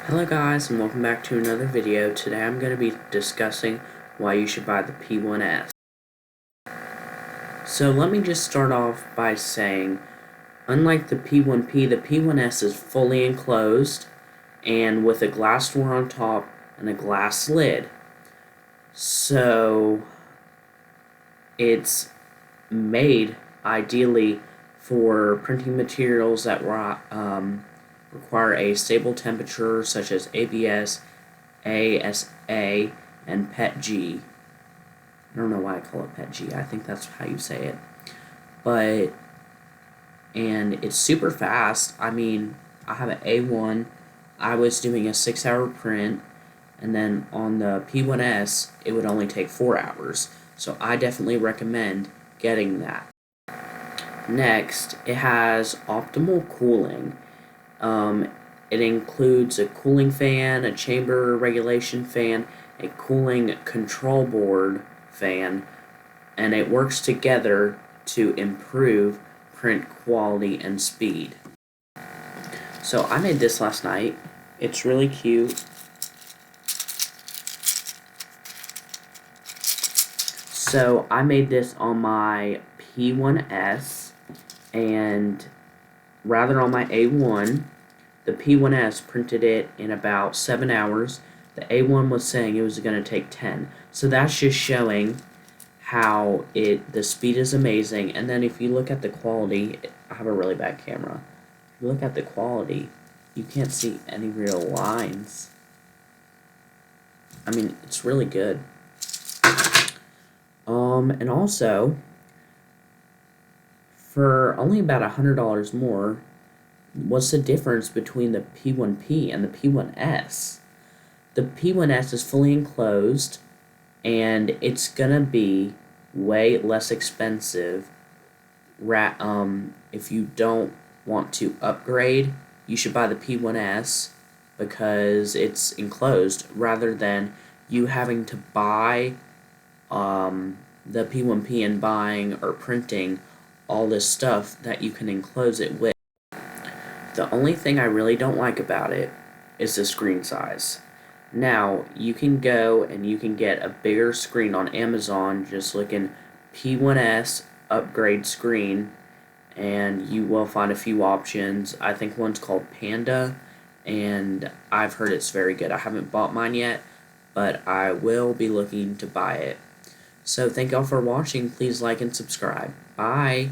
Hello guys, and welcome back to another video. Today I'm going to be discussing why you should buy the P1S. So let me just start off by saying, unlike the P1P, the P1S is fully enclosed and with a glass door on top and a glass lid. So it's made ideally for printing materials that require a stable temperature such as ABS, ASA, and PETG. I don't know why I call it PETG. I think that's how you say it. And it's super fast. I mean, I have an A1. I was doing a 6-hour print, and then on the P1S, it would only take 4 hours. So I definitely recommend getting that. Next, it has optimal cooling. It includes a cooling fan, a chamber regulation fan, a cooling control board fan, and it works together to improve print quality and speed. So I made this last night. It's really cute. So I made this on my P1S, and rather on my A1. The P1S printed it in about 7 hours. The A1 was saying it was going to take 10. So that's just showing how the speed is amazing. And then if you look at the quality, I have a really bad camera. If you look at the quality, you can't see any real lines. I mean, it's really good. And also, for only about $100 more, what's the difference between the P1P and the P1S? The P1S is fully enclosed, and it's gonna be way less expensive. If you don't want to upgrade, you should buy the P1S because it's enclosed, rather than you having to buy the P1P and buying or printing all this stuff that you can enclose it with. The only thing I really don't like about it is the screen size. Now, you can go and you can get a bigger screen on Amazon, just looking P1S upgrade screen, and you will find a few options. I think one's called Panda, and I've heard it's very good. I haven't bought mine yet, but I will be looking to buy it. So thank y'all for watching. Please like and subscribe. Bye!